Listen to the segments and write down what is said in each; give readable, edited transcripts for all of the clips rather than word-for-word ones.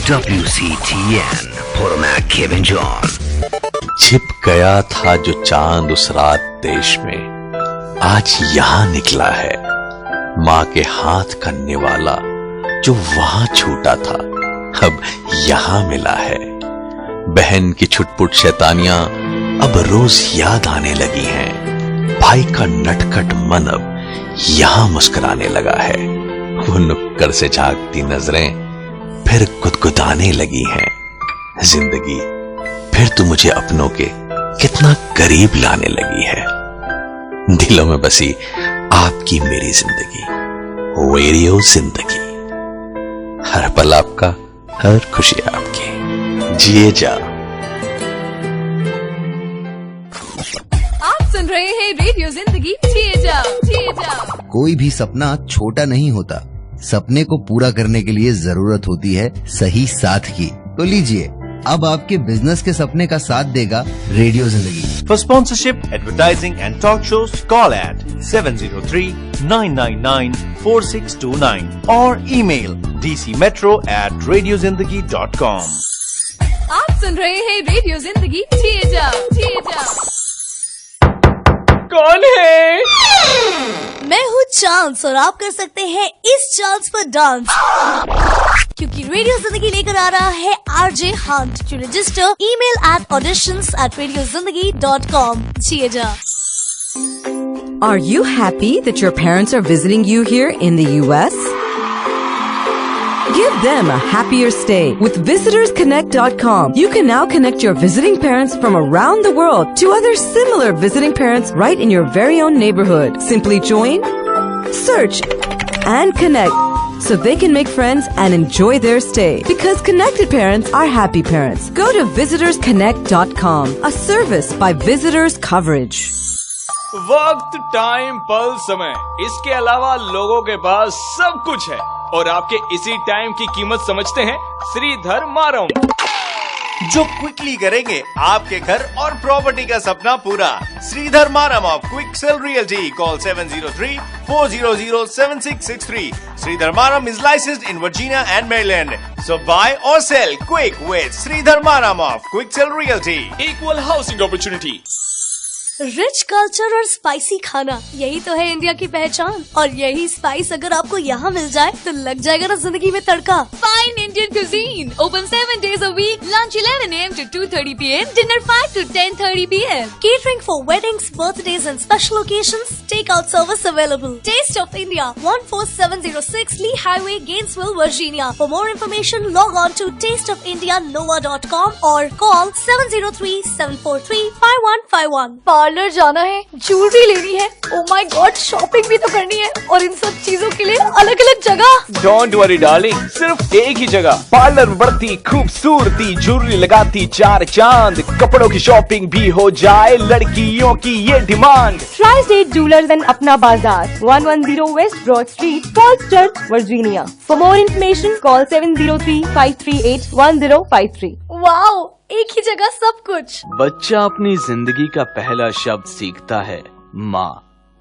WCTN Potomac Kevin John। छिप गया था जो चांद उस रात देश में, आज यहां निकला है। माँ के हाथ करने वाला जो वहां छूटा था, अब यहां मिला है। बहन की छुटपुट शैतानियां अब रोज याद आने लगी हैं। भाई का नटखट मन अब यहां मुस्कुराने लगा है। वो नुक्कड़ से झांकती नजरें फिर गुदगुदाने लगी हैं। जिंदगी फिर तू मुझे अपनों के कितना करीब लाने लगी है। दिलों में बसी आपकी मेरी जिंदगी, रेडियो जिंदगी। हर पल आपका, हर खुशी आपकी। जिए जा। आप सुन रहे हैं रेडियो जिंदगी, जिए जा, जिए जा। कोई भी सपना छोटा नहीं होता। सपने को पूरा करने के लिए जरूरत होती है सही साथ की। तो लीजिए, अब आपके बिजनेस के सपने का साथ देगा रेडियो जिंदगी। For sponsorship, advertising and talk shows, call at 703-999-4629 or email dcmetro@radiozindagi.com। आप सुन रहे हैं रेडियो जिंदगी, जिए जा, जिए जा। कौन है? मैं हूँ चांस और आप कर सकते हैं इस चांस पर डांस, क्योंकि रेडियो जिंदगी लेकर आ रहा है RJ Hunt। To register email at auditions@radiozindagi.com। जिए जा। Are you happy that your parents are visiting you here in the US? Give them a happier stay with VisitorsConnect.com. You can now connect your visiting parents from around the world to other similar visiting parents right in your very own neighborhood. Simply join, search, and connect so they can make friends and enjoy their stay. Because connected parents are happy parents. Go to VisitorsConnect.com, a service by Visitors Coverage. वक्त, time, पल, समय, इसके अलावा लोगों के पास सब कुछ है और आपके इसी टाइम की कीमत समझते हैं श्रीधर मारम, जो क्विकली करेंगे आपके घर और प्रॉपर्टी का सपना पूरा। Sridhar Maram of Quick Sell Realty. Call 703-400-7663। Sridhar Maram is licensed in Virginia and Maryland. So buy or sell quick with Sridhar Maram of Quick Sell Realty. Equal housing opportunity. Rich culture और spicy खाना, यही तो है India की पहचान। और यही spice अगर आपको यहाँ मिल जाए तो लग जाएगा ना जिंदगी में तड़का। Fine Indian cuisine, open 7 days a week, lunch 11 AM to 2:30 PM, dinner 5 to 10:30 PM. Catering for weddings, birthdays and special occasions. Takeout service available. Taste of India, 14706 Lee Highway, Gainesville, Virginia. For more information, log on to tasteofindianova.com or call 703-743-5151. Parlour जाना है, jewellery लेनी है, oh my God shopping भी तो करनी है, और इन सब चीजों के लिए अलग अलग जगह। डोंट वरी डार्लिंग, सिर्फ एक ही जगह। पार्लर में बढ़ती खूबसूरती, ज्वेलरी लगाती चार चांद, कपड़ों की शॉपिंग भी हो जाए, लड़कियों की ये demand. Tri state jewellers and अपना बाजार, 110 West Broad Street, Falls Church, Virginia. For more information, call 703-538-1053. Wow, एक ही जगह सब कुछ। बच्चा अपनी जिंदगी का पहला शब्द सीखता है माँ,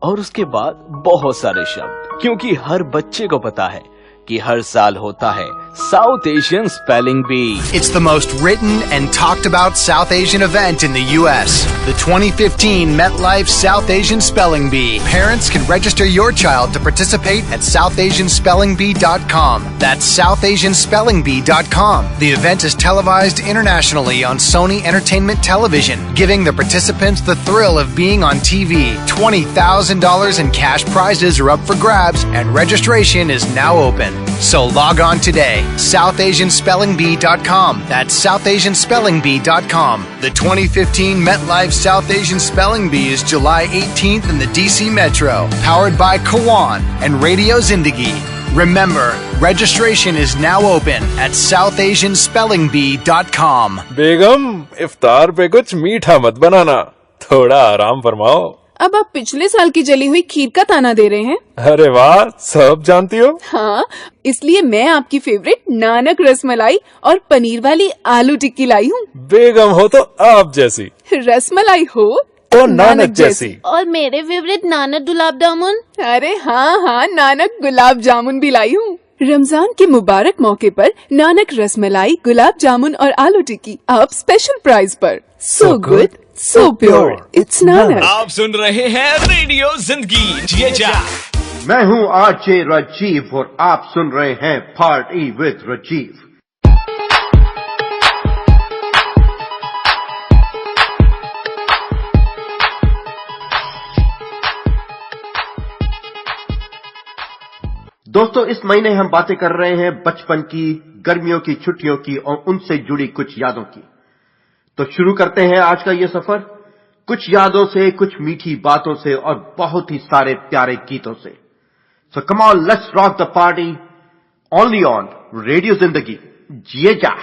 और उसके बाद बहुत सारे शब्द, क्योंकि हर बच्चे को पता है कि हर साल होता है South Asian Spelling Bee. It's the most written and talked about South Asian event in the U.S. The 2015 MetLife South Asian Spelling Bee. Parents can register your child to participate at SouthAsianSpellingBee.com. That's SouthAsianSpellingBee.com. The event is televised internationally on Sony Entertainment Television, giving the participants the thrill of being on TV. $20,000 in cash prizes are up for grabs, and registration is now open. So log on today. SouthAsianSpellingBee.com. That's SouthAsianSpellingBee.com. The 2015 MetLife South Asian Spelling Bee is July 18th in the DC Metro. Powered by Kawan and Radio Zindagi. Remember, registration is now open at SouthAsianSpellingBee.com. बेगम, इफ्तार पे कुछ मीठा मत बनाना, थोड़ा आराम फरमाओ। अब आप पिछले साल की जली हुई खीर का ताना दे रहे हैं? अरे वाह, सब जानती हो। हाँ, इसलिए मैं आपकी फेवरेट नानक रसमलाई और पनीर वाली आलू टिक्की लाई हूँ। बेगम हो तो आप जैसी, रसमलाई हो तो नानक जैसी। और मेरे फेवरेट नानक गुलाब जामुन। अरे हाँ हाँ, नानक गुलाब जामुन भी लाई हूँ। रमजान के मुबारक मौके पर नानक रसमलाई, गुलाब जामुन और आलू टिक्की आप स्पेशल प्राइस पर। So good, so pure, it's Nanak. आप सुन रहे हैं रेडियो जिंदगी। जिए जा। मैं हूँ आरजे राजीव और आप सुन रहे हैं पार्टी विद राजीव। दोस्तों, इस महीने हम बातें कर रहे हैं बचपन की, गर्मियों की छुट्टियों की और उनसे जुड़ी कुछ यादों की। तो शुरू करते हैं आज का ये सफर कुछ यादों से, कुछ मीठी बातों से और बहुत ही सारे प्यारे गीतों से। So come on, let's rock the party only on radio Zindagi. जिए जा।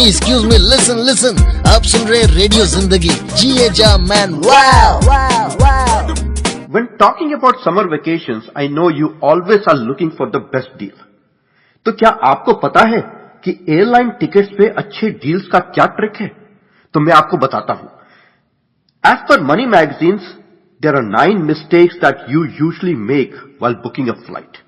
Excuse me, listen. आप सुन रहे रेडियो जिंदगी। जिए जा man. Wow. When talking about summer vacations, I know you always are looking for the best deal. तो क्या आपको पता है कि एयरलाइन टिकट्स पे अच्छे डील्स का क्या ट्रिक है? तो मैं आपको बताता हूं। As per Money magazines, there are 9 mistakes that you usually make while booking a flight.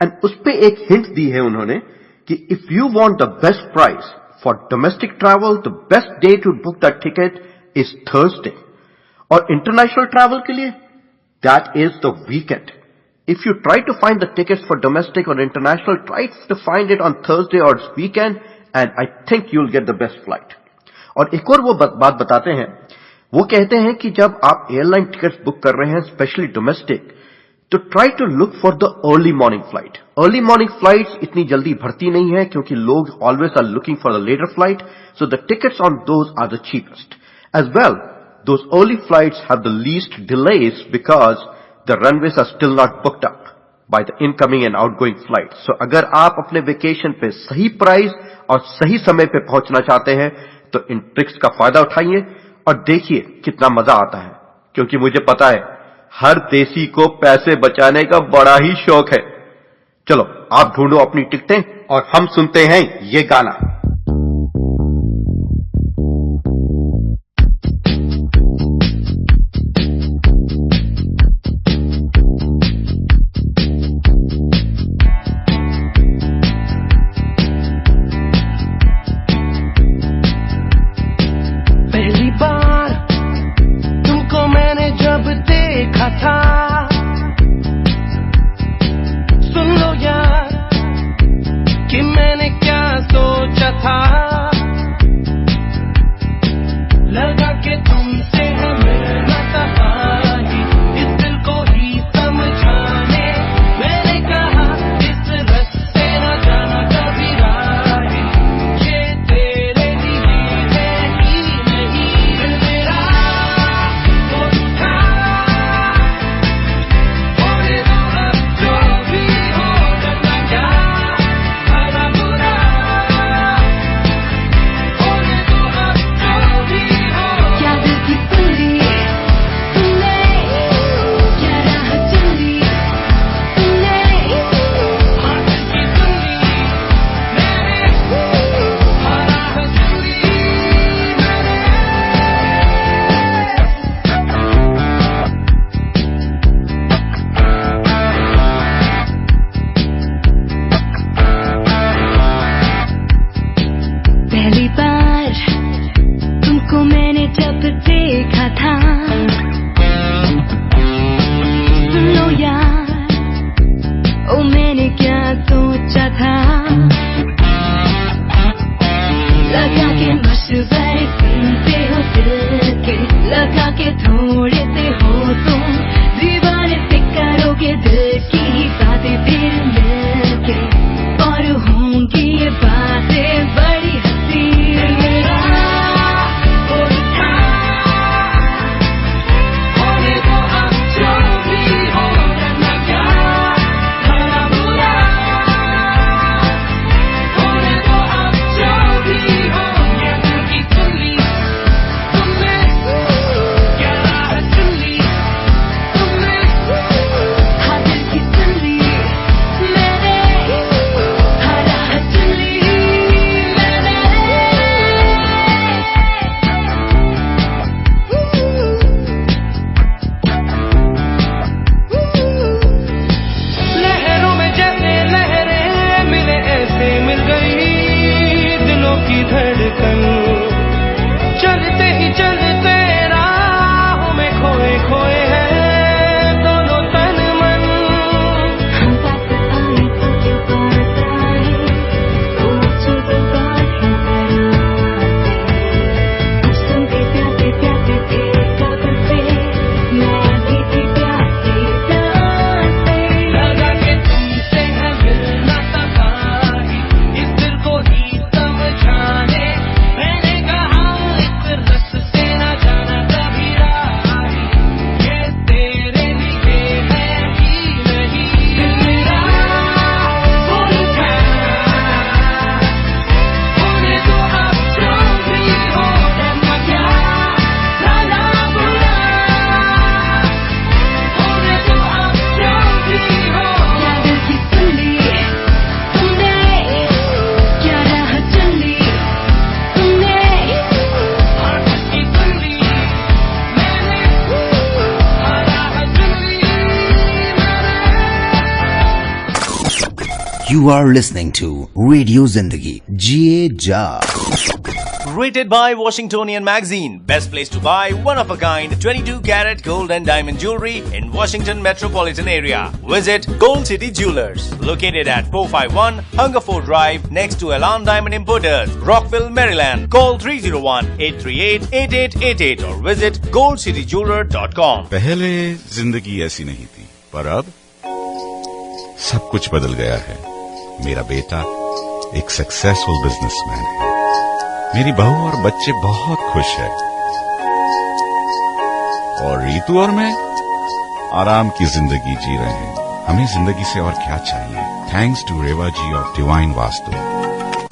And उस पे एक हिंट दी है उन्होंने कि if you want the best price for domestic travel, the best day to book that ticket is Thursday. और international travel के लिए That is the weekend. If you try to find the tickets for domestic or international, try to find it on Thursday or weekend, and I think you'll get the best flight. और एक और वो बात बताते हैं, वो कहते हैं कि जब आप एयरलाइन टिकट्स बुक कर रहे हैं, स्पेशली डोमेस्टिक, तो try to look for the early morning flight. Early morning flights इतनी जल्दी भरती नहीं है क्योंकि लोग always are looking for the later flight, so the tickets on those are the cheapest. As well, those early flights have the least delays because the runways are still not booked up by the incoming and outgoing flight. So अगर आप अपने vacation पे सही price और सही समय पे पहुंचना चाहते हैं तो इन ट्रिक्स का फायदा उठाइए और देखिए कितना मजा आता है, क्योंकि मुझे पता है हर देसी को पैसे बचाने का बड़ा ही शौक है. चलो आप ढूंढो अपनी टिकटें और हम सुनते हैं ये गाना. पहली बार तुमको मैंने जब देखा था, सुन लो यार कि मैंने क्या सोचा था. लगा के तुमसे है मिलना तबाही, इस दिल को ही समझाने मैंने कहा इस रास्ते न जाना कभी राही. ये तेरे लिए है ही नहीं, दिल मेरा वो उठा. होने दो अब जो भी हो, करना क्या भला बुरा. होने दो अब जो भी हो. क्या दिल की सुनी तुमने, क्या राह चुनी तुमने. हाँ दिल की सुनी मैंने, हाँ राह चुनी मैंने. पहली बार तुमको मैंने जब देखा था, सुन लो यार ओ मैंने क्या सोचा था. लगा के मशवरे सुनते हो दिल के, लगा के थोड़े से हो तुम दीवाने से करोगे दिल की बातें फिर मिलके, और होंगी ये बातें बड़ी हंसी. मेरा वो उठा. होने दो अब जो भी हो, करना क्या भला बुरा. होने दो अब जो भी हो. क्या दिल की सुनी तुमने, क्या राह चुनी तुमने. हाँ दिल की सुनी मैंने, हाँ राह चुनी मैंने. लहरों में जैसे लहरें मिले ऐसे मिल गई दिलों की धड़कन. चलते ही चलते राहों में खोए खोए हैं दोनों तन मन. हम पास आए तो क्यों पास आए, सोचो तो बात है आज तुम भी प्यासे प्यासे थे कागज पे, मैं भी थी प्यासे प्यासे. लगा के तुमसे है मिलना तबाही, इस दिल को ही समझाने मैंने कहा इस रास्ते न जाना कभी राही. ये तेरे लिए है ही नहीं, दिल मेरा वो उठा. होने दो अब जो भी हो, करना क्या भला बुरा. होने दो अब जो भी हो. क्या दिल की सुनी तुमने, क्या राह चुनी तुमने. हाँ दिल की सुनी मैंने, हाँ राह चुनी मैंने. You are listening to Radio Zindagi. जिए जा. rated by Washingtonian Magazine best place to buy one of a kind 22 karat gold and diamond jewelry in Washington metropolitan area. Visit Gold City Jewelers, located at 451 Hungerford Drive next to Elan Diamond Importers, Rockville, Maryland. Call 301-838-8888 or visit goldcityjeweler.com. पहले जिंदगी ऐसी नहीं थी, पर अब सब कुछ बदल गया है। मेरा बेटा एक सक्सेसफुल बिजनेसमैन है। मेरी बहू और बच्चे बहुत खुश हैं। और रीतू और मैं आराम की जिंदगी जी रहे हैं। हमें जिंदगी से और क्या चाहिए? Thanks to Reva ji of Divine Vastu.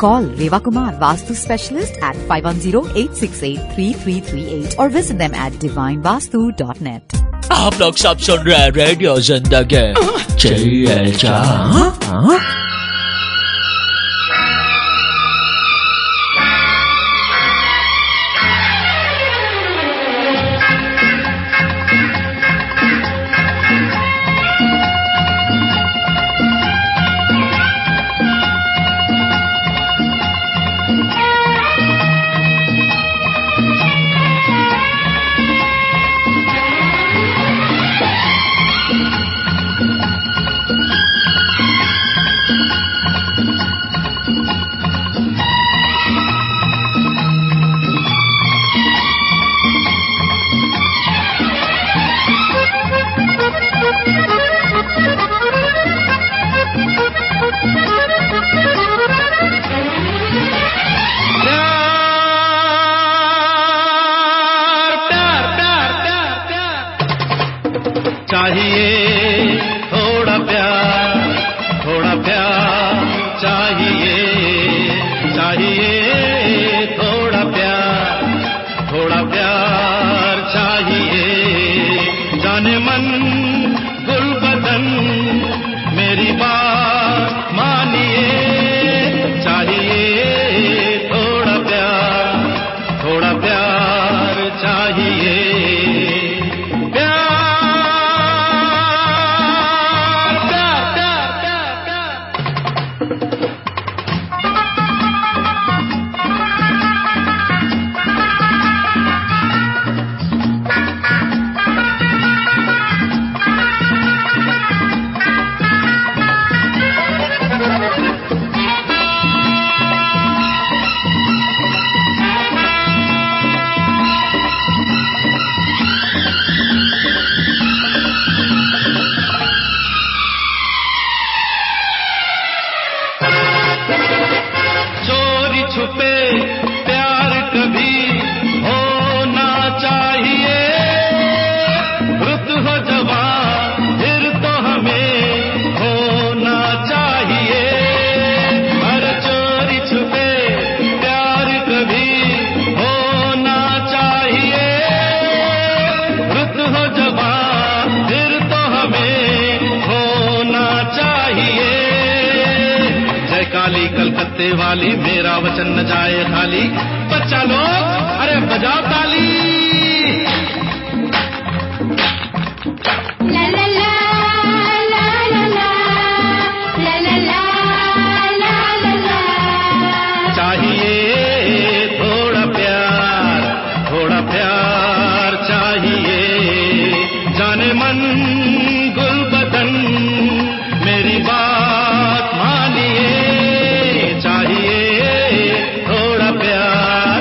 Call Reva Kumar, Vastu Specialist at 510-868-3338 or visit them at divinevastu.net. आप लोग सब सुन रहे हैं रेडियो जिंदगी। चाहिए क्या? चाहिए थोड़ा प्यार चाहिए थोड़ा प्यार चाहिए जाने मन गुल बदन मेरी बात मानिए चाहिए थोड़ा प्यार चाहिए छुपे प्यार कभी होना चाहिए रुत हो जवान फिर तो हमें होना चाहिए हर चोरी छुपे प्यार कभी होना चाहिए रुत हो जवान फिर तो हमें होना चाहिए जय काली कलकत्ते वाली मेरा वचन न जाए खाली बच्चा लोग अरे बजाओ ताली ला ला ला ला ला ला ला ला ला ला ला चाहिए थोड़ा प्यार चाहिए जाने मन गुल बदन मेरी बात मानिए चाहिए थोड़ा प्यार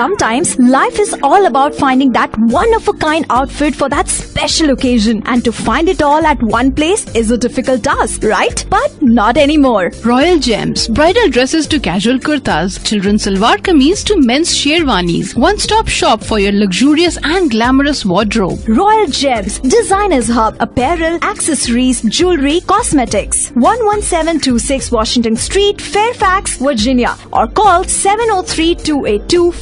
Sometimes life is all about finding that one-of-a-kind outfit for that special occasion, and to find it all at one place is a difficult task, right? But not anymore. Royal Gems, bridal dresses to casual kurtas, children's salwar kameez to men's sherwanis. One-stop shop for your luxurious and glamorous wardrobe. Royal Gems, Designers Hub, apparel, accessories, jewelry, cosmetics. 11726 Washington Street, Fairfax, Virginia, or call 703-282-5309.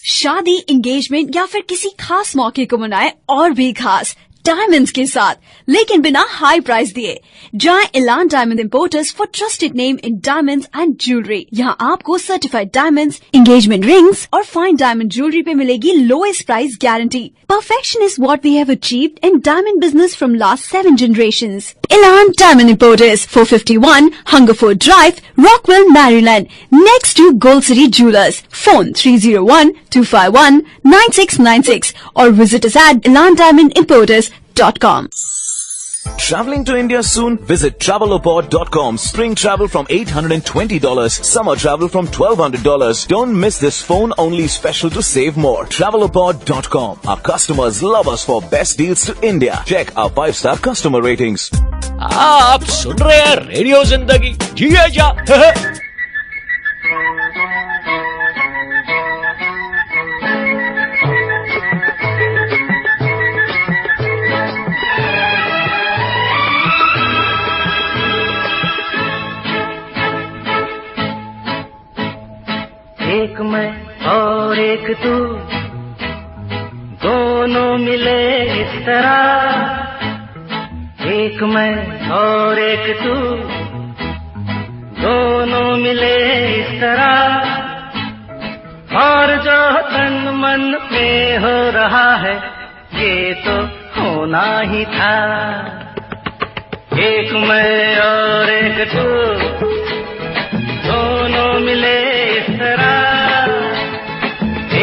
शादी, engagement या फिर किसी खास मौके को मनाए और भी खास डायमंड्स के साथ, लेकिन बिना हाई प्राइस दिए। जाएं इलान diamond importers for trusted name in diamonds and jewellery. यहाँ आपको सर्टिफाइड डायमंड्स, एंगेजमेंट रिंग्स और फाइन डायमंड ज्वेलरी पे मिलेगी lowest price guarantee. Perfection is what we have achieved in diamond business from last 7 generations. Elan Diamond Importers, 451 Hungerford Drive, Rockville, Maryland, next to Gold City Jewelers. Phone 301-251-9696 or visit us at elandiamondimporters.com. Traveling to India soon? Visit Travelopod.com. Spring travel from $820. Summer travel from $1,200. Don't miss this phone-only special to save more. Travelopod.com. Our customers love us for best deals to India. Check our 5-star customer ratings. आप सुन रहे हैं radio Zindagi, जिए जा। एक मैं और एक तू, दोनों मिले इस तरह। एक मैं और एक तू, दोनों मिले इस तरह। और जो तन मन में हो रहा है, ये तो होना ही था। एक मैं और एक तू, दोनों मिले इस तरह।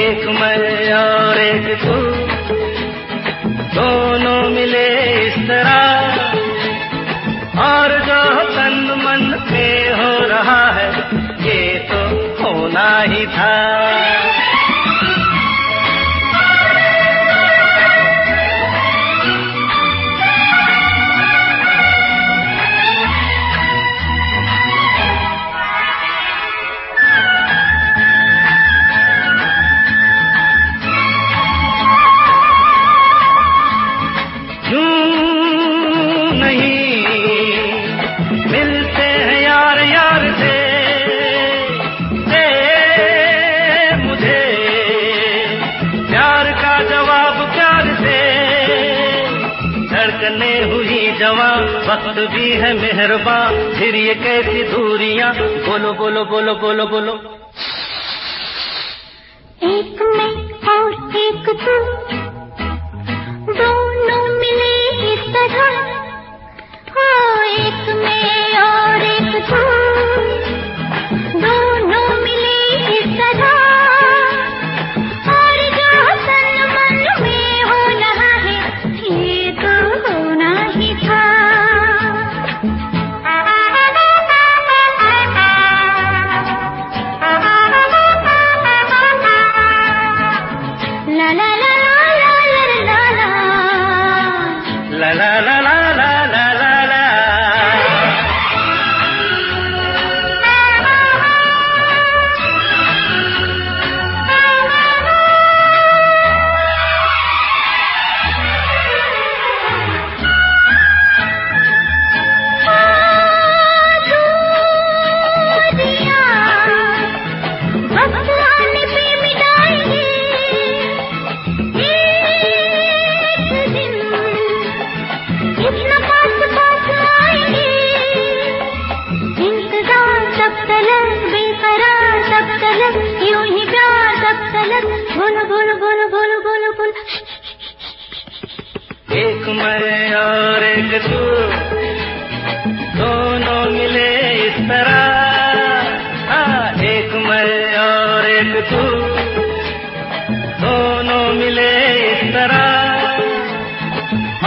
एक मैं और एक तू, दोनों मिले इस तरह। और जो तन मन में हो रहा है, ये तो होना ही था। वक्त भी है मेहरबान, फिर ये कैसी दूरियां। बोलो बोलो बोलो बोलो बोलो। एक मैं और एक तू, बोलो बोलो बोलो बोलो बोलो बोलो। एक मैं और एक तू, दोनों मिले इस तरह। एक मैं और एक तू, दोनों मिले इस तरह।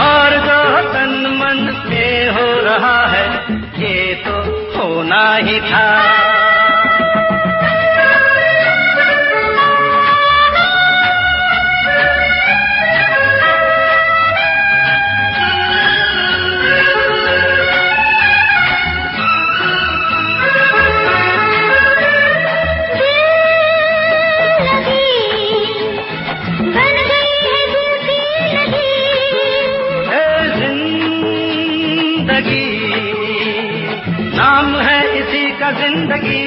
और जो तन मन में हो रहा है, ये तो होना ही था। नाम है इसी का जिंदगी।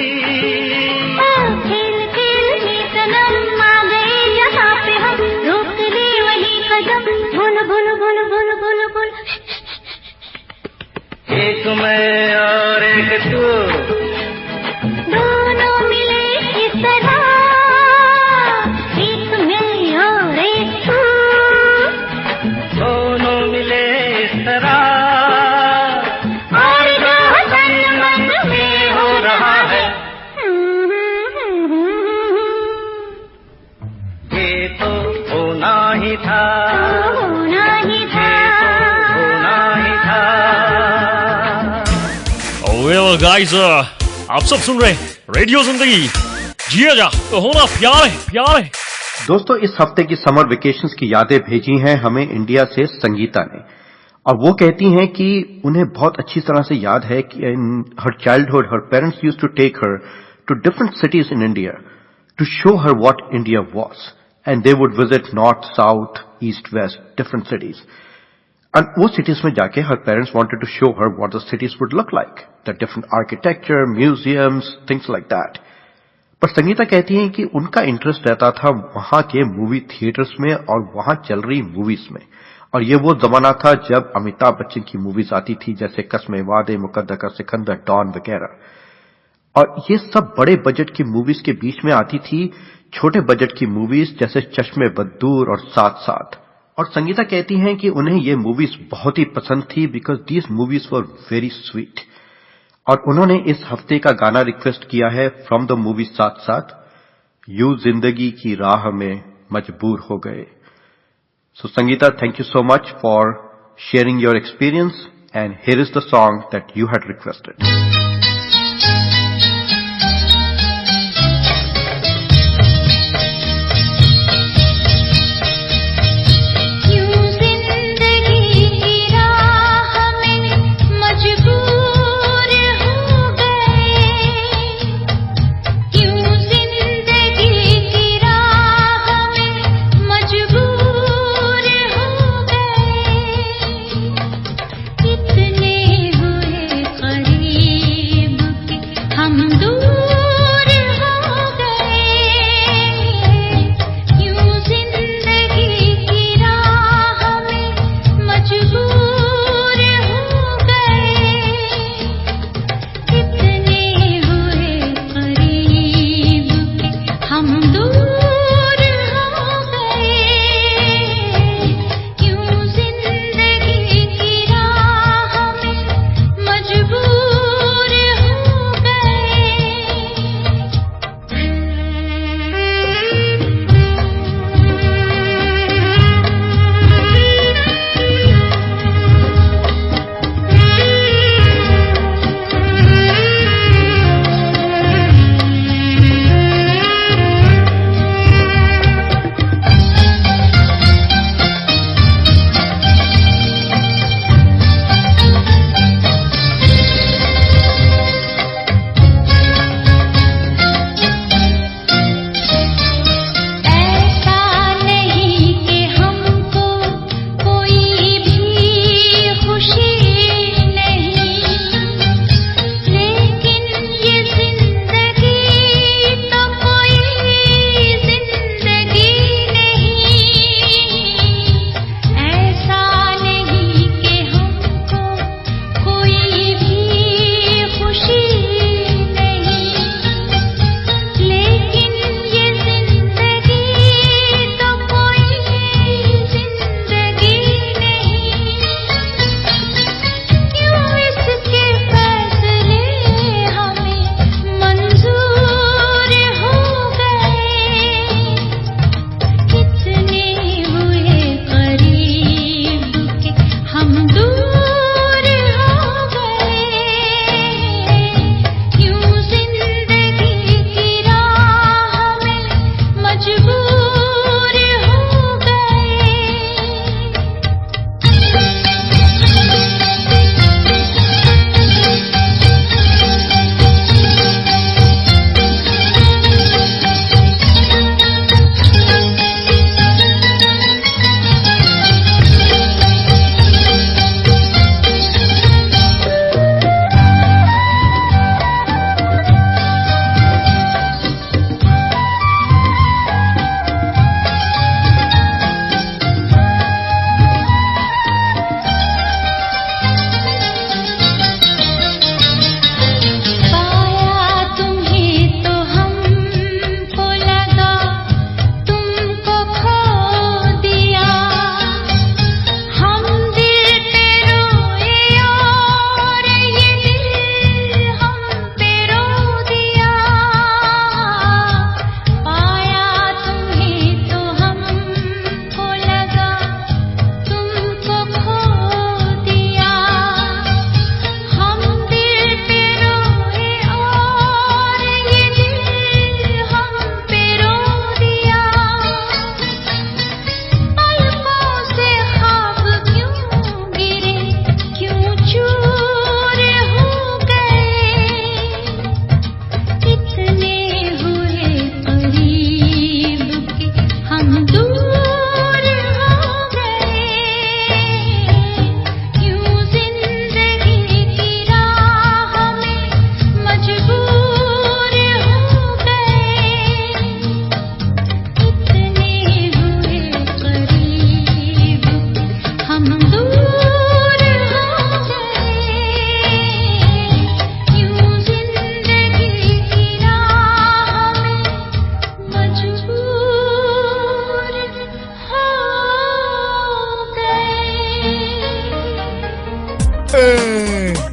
खेल खेल में सनम आ गए यहाँ पे हम, रोक ले वही कदम। बोलो बोलो बोलो बोलो बोलो बोलो। एक मैं और एक तू, दोनों मिले इस तरह। एक मैं और एक तू, दोनों मिले इस तरह। वेल गाइस, आप सब सुन रहे रेडियो जिंदगी, जिया जा तो होना प्यार है, प्यार है। दोस्तों, इस हफ्ते की समर वेकेशंस की यादें भेजी हैं हमें इंडिया से संगीता ने, और वो कहती हैं कि उन्हें बहुत अच्छी तरह से याद है कि in her childhood her parents used to take her to different cities in India to show her what India was, and they would visit north, south, east, west, different cities. And वो cities में जाके her parents wanted to show her what the cities would look like, the different architecture, museums, things like that. पर संगीता कहती हैं कि उनका interest रहता था वहां के मूवी थिएटर्स में और वहां चल रही मूवीज में, और ये वो जमाना था जब अमिताभ बच्चन की मूवीज आती थी, जैसे कसमें वादे, मुकद्दर का सिकंदर, डॉन वगैरह। और ये सब बड़े बजट की मूवीज के बीच में आती थी छोटे बजट की मूवीज जैसे चश्मे बद्दूर और साथ साथ। और संगीता कहती हैं कि उन्हें ये मूवीज बहुत ही पसंद थी because these movies were very sweet. और उन्होंने इस हफ्ते का गाना रिक्वेस्ट किया है फ्रॉम द मूवी साथ साथ, यू जिंदगी की राह में मजबूर हो गए। So Sangeeta, thank you so much for sharing your experience, and here is the song that you had requested. कितने हुए करीब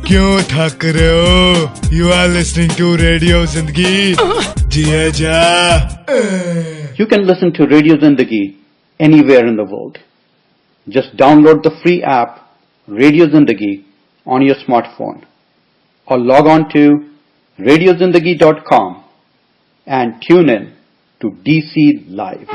क्यों थक रहे हो? You are listening to Radio Zindagi. जिया जा. You can listen to Radio Zindagi anywhere in the world. Just download the free app Radio Zindagi on your smartphone or log on to radiozindagi.com and tune in to DC Live.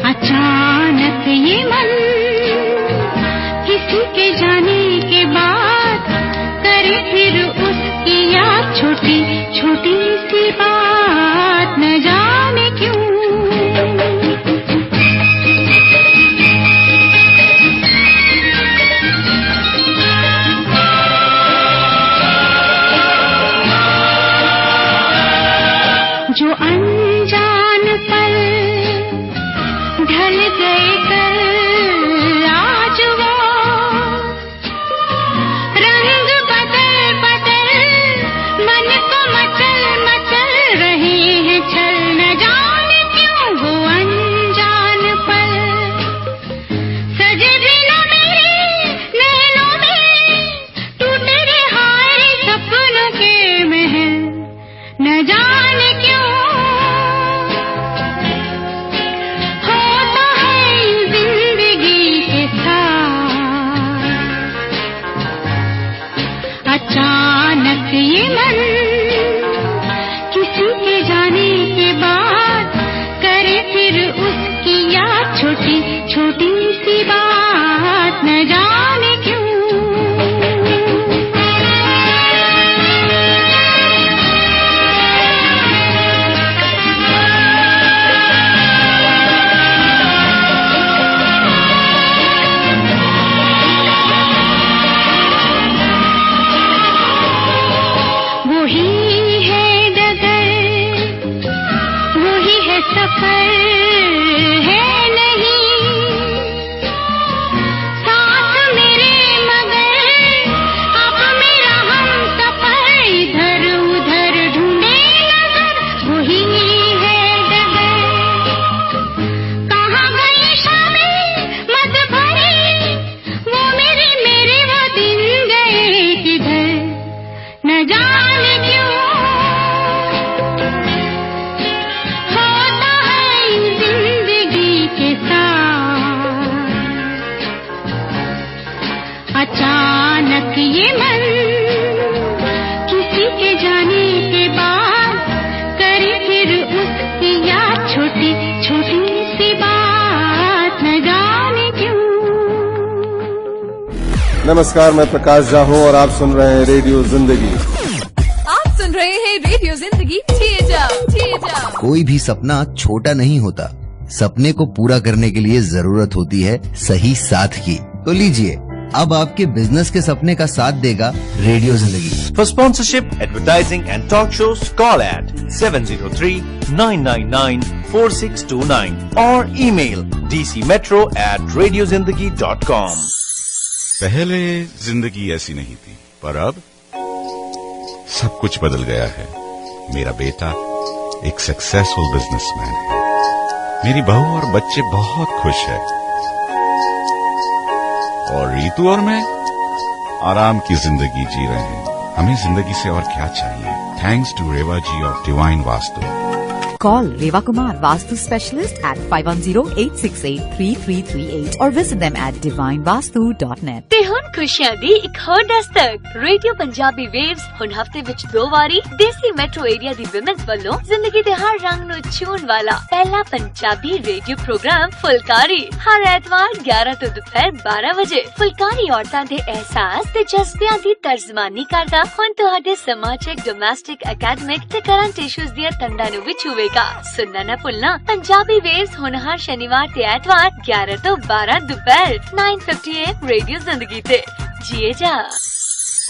अचानक ये मन किसी के जाने के बाद करे फिर उसकी याद, छोटी छोटी सी बात न जाने क्यों। जो अनजान पल ढल गए कल, आज वो रंग बदल बदल मन को मचल मचल रहे हैं छल, न जाने क्यों वो अनजान पल सजे बिना मेरे नैनों में, टूटे हाय सपनों के महल, न जाने क्यों अचानक ये मन किसी के जाने के बाद करे फिर उसकी याद, छोटी छोटी सी बात न जाने क्यों। सफर है नहीं साथ मेरे, मगर अब मेरा हम सफर इधर उधर ढूंढे नजर, वही है डगर। कहाँ गई शामें मत भरी, वो मेरे वो दिन गए किधर, न जाने क्यों अचानक ये मन किसी के जाने के बाद करे फिर उसकी याद, छोटी छोटी सी बात न जाने क्यों। नमस्कार, मैं प्रकाश झा हूँ और आप सुन रहे हैं रेडियो जिंदगी। आप सुन रहे हैं रेडियो जिंदगी। जिए जाओ। कोई भी सपना छोटा नहीं होता, सपने को पूरा करने के लिए जरूरत होती है सही साथ की। तो लीजिए, अब आपके बिजनेस के सपने का साथ देगा रेडियो जिंदगी। For sponsorship, advertising and talk shows, call at 703-999-4629 or email dcmetro@radiozindagi.com। पहले जिंदगी ऐसी नहीं थी, पर अब सब कुछ बदल गया है। मेरा बेटा एक सक्सेसफुल बिजनेसमैन है, मेरी बहू और बच्चे बहुत खुश है, और रीतू और मैं आराम की जिंदगी जी रहे हैं। हमें जिंदगी से और क्या चाहिए? Thanks to Reva ji of Divine Vastu. Call Reva Kumar, Vastu Specialist at 510-868-3338 or visit them at divinevastu.net। ਤੇ ਹੁਣ ਖੁਸ਼ੀਆਂ ਦੀ ਇੱਕ ਹੋਰ ਦਸਤਕ ਰੇਡੀਓ ਪੰਜਾਬੀ ਵੇਵਸ ਹੁਣ ਹਫਤੇ ਵਿੱਚ 2 ਵਾਰੀ ਦੇਸੀ ਮੈਟਰੋ ਏਰੀਆ ਦੀ ਵਿਮਨਸ ਵੱਲੋਂ ਜ਼ਿੰਦਗੀ ਦੇ ਹਰ ਰੰਗ ਨੂੰ ਛੂਹਣ ਵਾਲਾ ਪਹਿਲਾ ਪੰਜਾਬੀ ਰੇਡੀਓ ਪ੍ਰੋਗਰਾਮ ਫੁਲਕਾਰੀ ਹਰ ਐਤਵਾਰ 11 ਤੋਂ ਦੁਪਹਿਰ 12 ਵਜੇ ਫੁਲਕਾਰੀ ਔਰਤਾਂ ਦੇ ਅਹਿਸਾਸ ਤੇ ਜਜ਼ਬਿਆਂ ਦੀ ਤਰਜਮਾਨੀ ਕਰਦਾ ਹੁਣ ਤੁਹਾਡੇ ਸਮਾਜਿਕ, ਡੋਮੈਸਟਿਕ, ਅਕੈਡਮਿਕ ਤੇ ਕਰੰਟ ਇਸ਼ੂਜ਼ ਦੀਆਂ ਤੰਦਾਂ ਨੂੰ ਵੀ ਛੂਵੇਗਾ। का। सुनना न भूलना पंजाबी वेव्स होनहार शनिवार ते ऐतवार 11 तो 12 दोपहर 9:50 AM रेडियो जिंदगी ते। जिए जा।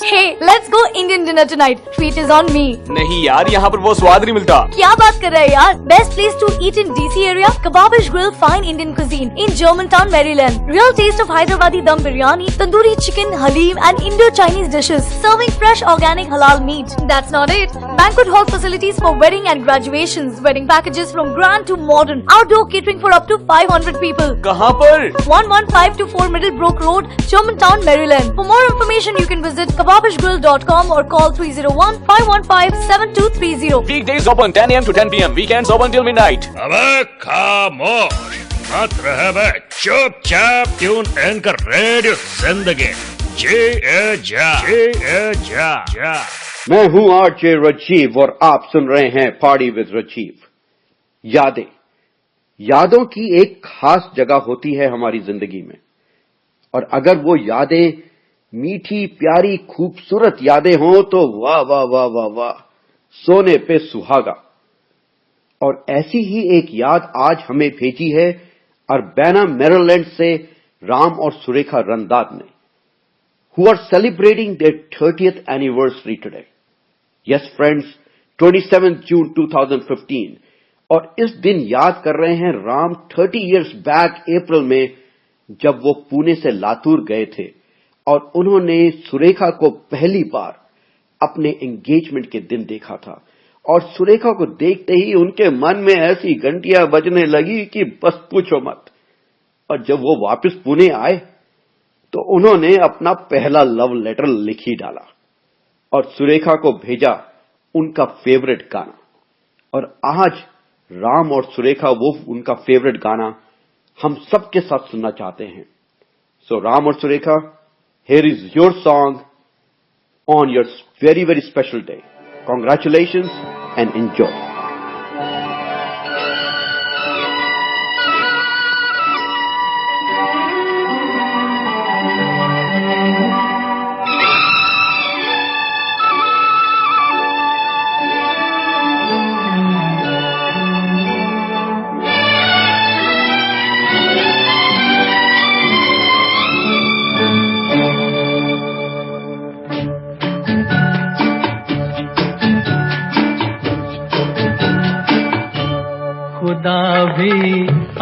Hey, let's go Indian dinner tonight. Treat is on me. नहीं यार, यहाँ पर वो स्वाद नहीं मिलता। क्या बात कर रहा है यार? Best place to eat in DC area, Kababish Grill Fine Indian Cuisine in Germantown, Maryland. Real taste of Hyderabadi dum biryani, tandoori chicken, halim and Indo-Chinese dishes. Serving fresh organic halal meat. That's not it. Banquet hall facilities for wedding and graduations. Wedding packages from grand to modern. Outdoor catering for up to 500 people. कहाँ पर? 11524 Middlebrook Road, Germantown, Maryland. For more information, you can visit kababishgrill.com or call 301-515-7230. Weekdays open 10 AM to 10 PM. Weekends open till midnight. अबे खामोश मत रहे बे, चुपचाप tune in कर radio जिंदगी। जा। मैं हूँ आरजे राजीव और आप सुन रहे हैं पार्टी विद राजीव। यादों की एक खास जगह होती है हमारी जिंदगी में, और अगर वो यादें मीठी प्यारी खूबसूरत यादें हों तो वाह वाह वाह वाह वाह, सोने पे सुहागा। और ऐसी ही एक याद आज हमें भेजी है अर्बेना मैरीलैंड से राम और सुरेखा रंदाद ने, who are celebrating their 30th anniversary today. Yes friends, 27 June 2015, और इस दिन याद कर रहे हैं राम 30 years back अप्रैल में, जब वो पुणे से लातूर गए थे और उन्होंने सुरेखा को पहली बार अपने एंगेजमेंट के दिन देखा था। और सुरेखा को देखते ही उनके मन में ऐसी घंटियां बजने लगी कि बस पूछो मत। और जब वो वापस पुणे आए तो उन्होंने अपना पहला लव लेटर लिख ही डाला और सुरेखा को भेजा उनका फेवरेट गाना। और आज राम और सुरेखा वो उनका फेवरेट गाना हम सबके साथ सुनना चाहते हैं। सो राम और Surekha, here is your song on your very very special day. Congratulations and enjoy.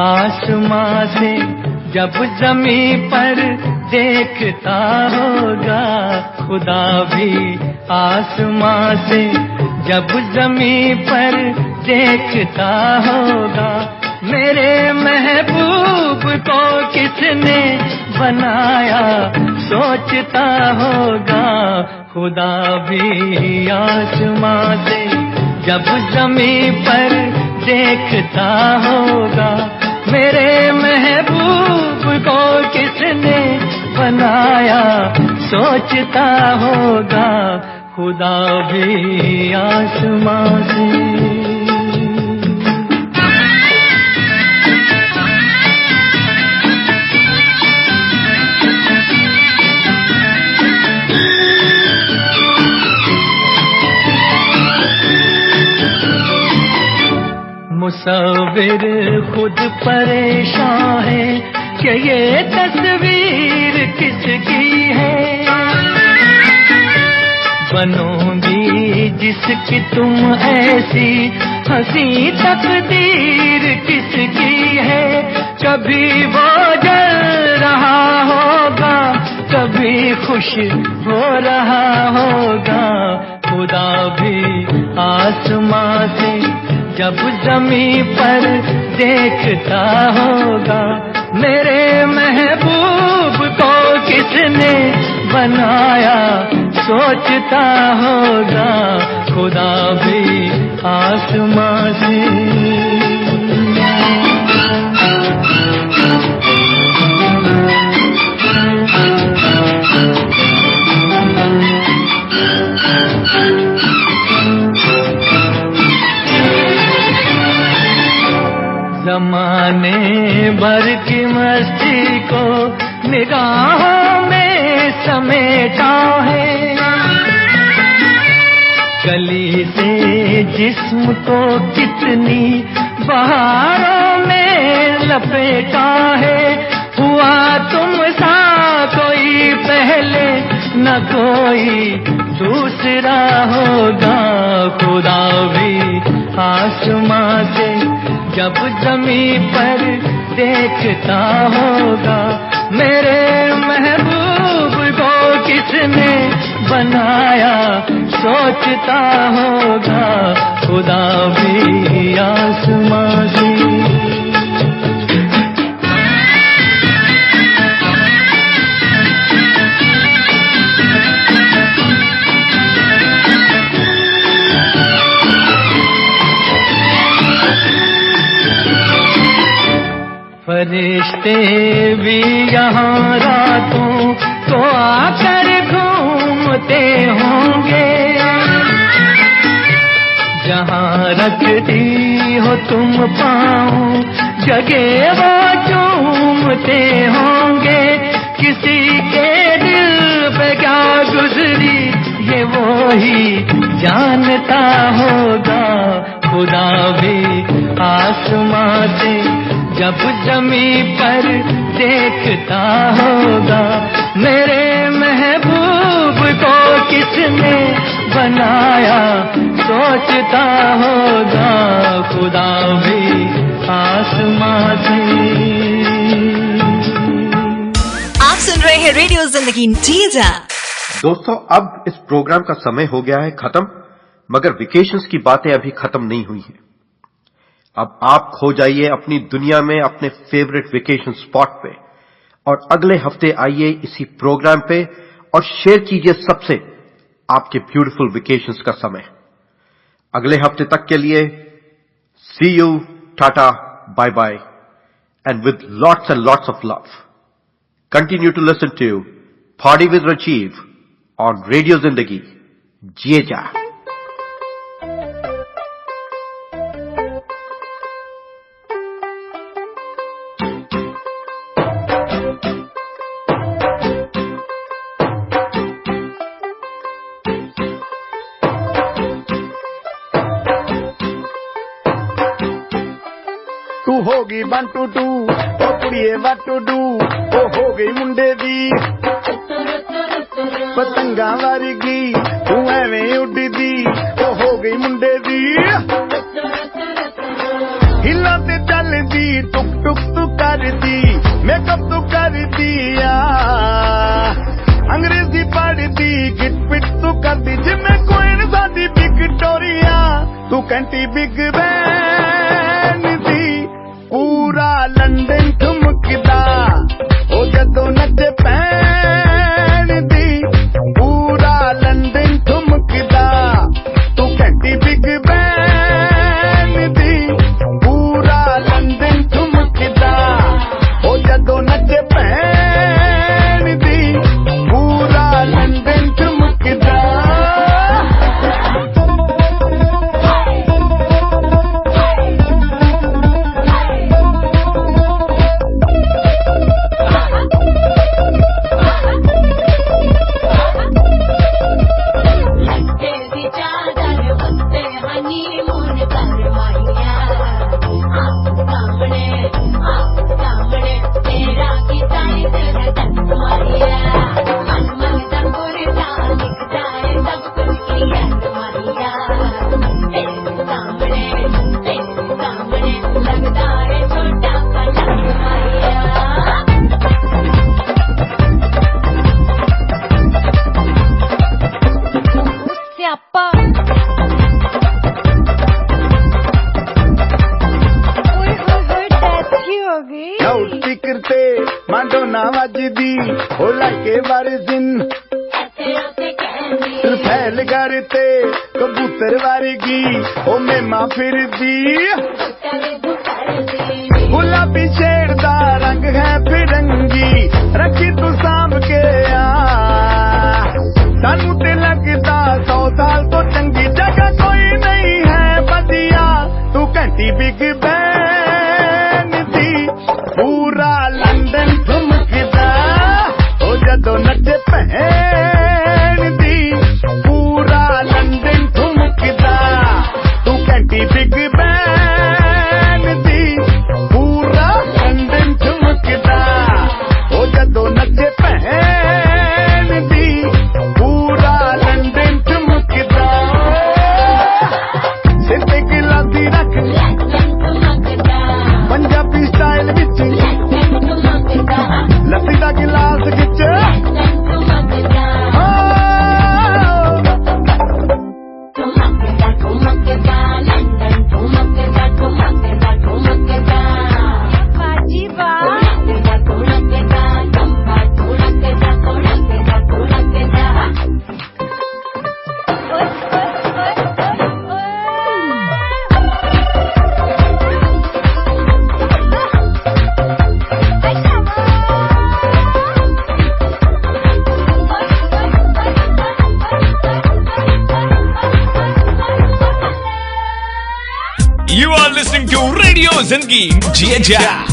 आसमां से जब ज़मीं पर देखता होगा, खुदा भी आसमां से जब ज़मीं पर देखता होगा। मेरे महबूब को किसने बनाया सोचता होगा, खुदा भी आसमां से जब ज़मीं पर देखता होगा। मेरे महबूब को किसने बनाया सोचता होगा, खुदा भी आसमां से। मुसव्विर खुद परेशान है कि ये तस्वीर किसकी है, बनोगी जिसकी तुम ऐसी हंसी तकदीर किसकी है। कभी वो जल रहा होगा, कभी खुश हो रहा होगा, खुदा भी आसमां से जब ज़मीं पर देखता होगा। मेरे महबूब को किसने बनाया सोचता होगा, खुदा भी आसमां से। ज़माने भर की मस्ती को निगाहों में समेटा है, गली से जिस्म को कितनी बहारों में लपेटा है, हुआ तुम सा कोई पहले न कोई दूसरा होगा। खुदा भी आसमां से जब जमीन पर देखता होगा, मेरे महबूब को किसने बनाया सोचता होगा। खुदा भी आसमां से। फरिश्ते भी यहाँ रातों को आकर घूमते होंगे, जहाँ रखती हो तुम पाँव जगह वो चूमते होंगे। किसी के दिल पे क्या गुजरी ये वो ही जानता होगा। खुदा भी आसमां से जब जमीन पर देखता होगा, मेरे महबूब को किसने बनाया सोचता होगा। खुदा भी आसमां से। आप सुन रहे हैं रेडियो जिंदगी जीजा। दोस्तों, अब इस प्रोग्राम का समय हो गया है खत्म, मगर वेकेशंस की बातें अभी खत्म नहीं हुई हैं। अब आप खो जाइए अपनी दुनिया में अपने फेवरेट वेकेशन स्पॉट पे, और अगले हफ्ते आइए इसी प्रोग्राम पे और शेयर कीजिए सबसे आपके ब्यूटीफुल वेकेशंस का समय। अगले हफ्ते तक के लिए see you, tata, bye bye, and with lots and lots of love continue to listen to party with Rachiv on radio Zindagi. जिए जा। होगी 1 2 2 ओ कुड़िए what to do, ओ हो गई मुंडे दी पतंगा वारगी, तू एवें उड़दी, ओ हो गई मुंडे दी। हिला ते चलदी टुक टुक तू करदी, मेकअप तू करदी आ, अंग्रेजी पढ़दी, गिट पिट तू करदी, जिम्मे कोई साडी विक्टोरिया, तू कहती बिग बैन दी। पूरा लंदन ठुमकदा ओ जदों नचे पैन दी, पूरा लंदन ठुमकदा, तू कहती बिग बैन दी। पूरा लंदन ठुमकदा ओ जदों नचे पैन दी, पूरा लंदन ठुमकदा। कबूतर वारगी ओ मेमा फिरदी, गुलाबी शेर दा रंग है फिरंगी, रखी तू सांभ के आ, सानू ते लगदा 100 साल तो चंगी, जगह कोई नहीं है बदिया, तू कहती बिग बैन दी। पूरा लंदन ठुमकदा ओ जदों नचे पहन दी, पूरा लंदन ठुम घंटी बिग बैन दी पूरा लंदन ठुमकदा ओ जदों नचे पहन दी पूरा लंदन ठुमकदा सिर ते गिलासी रख पंजाबी स्टाइल विच लस्सी दा गिलास खिच You are listening to Radio Zindagi Jiya Ja.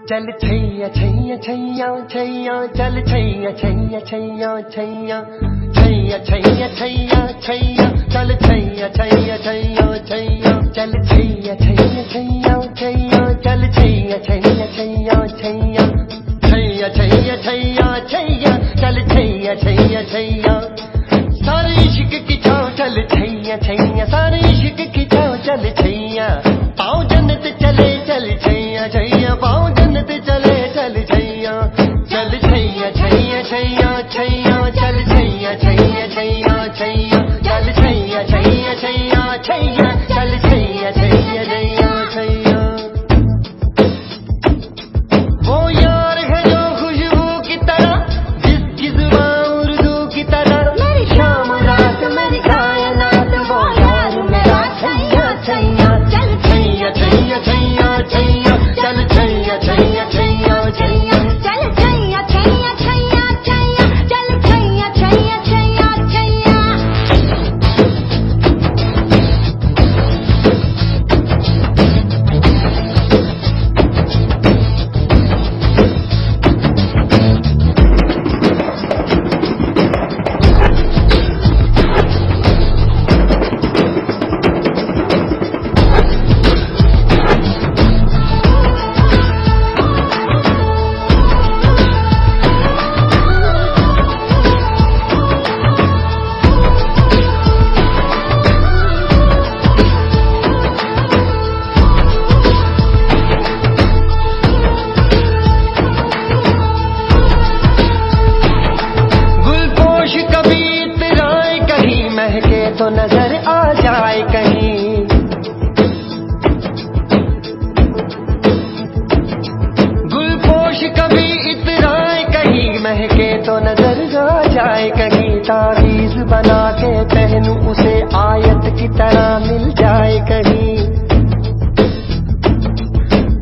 चल छैया छैया छैया छैया चल छैया छैया छैया छैया छैया छैया छैया छैया चल छैया छैया छैया छैया चल छैया छैया छैया छैया चल छैया छैया छैया छैया छैया छैया छैया छैया चल छैया छैया छैया सारे इश्क की छाँव चल छैया छैया सारे इश्क की छाँव चल छैया पाँव जन्नत चले चल छैया छैया पाँव जन्नत चले चल छैया चल छैया छैया छैया छैया चल छैया छैया छैया छैया चल छैया छैया छैया छैया चल छैया छैया छैया छैया वो यार है जो खुशबू की तरह जिसकी जुबान उर्दू की तरह मेरी शाम रात मेरी कायनात वो यार मेरा छैया छैया चल छैया छैया छैया छैया चल छैया छैया छैया छैया चल छैया छैया छैया छैया चल छैया छैया छैया छैया गुलपोश कभी इतराए कहीं महके तो नजर आ जाए कहीं गुलपोश कभी इतराए कहीं महके तो नजर आ जाए कहीं तावीज बना के पहनूं उसे आयत की तरह मिल जाए कहीं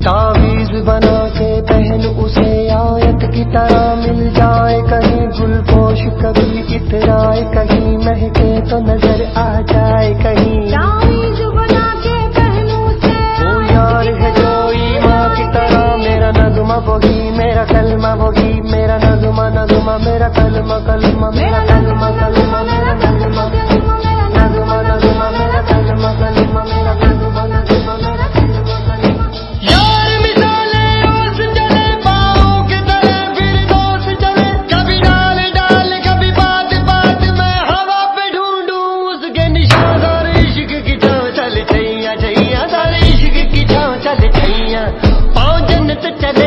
तावीज बना के पहनूं उसे आयत की तरह मिल जाए कहीं गुलपोश कभी इतराए कहीं महके तो नजर आ जाए कहीं तावीज बना के पहनूं उसे वो यार है जो ईमा की तरह मेरा नगमा बोगी मेरा कलमा बोगी मेरा नगमा नगमा मेरा कलमा कलमा मेरा कलमा कलमा मेरा कलमा नगमा नगमा मेरा कलमा कलमा मेरा कलमा नगमा मेरा कलमा कलमा यार मिसाले रोज चले पाँव के तले फिर दोस्त चले कभी डाल डाल कभी बात बात में हवा पे ढूंढूं उसके निशान सारे इश्क की छाँव चल छैया छैया सारे इश्क की छाँव चल छैया पाँव जन्नत चले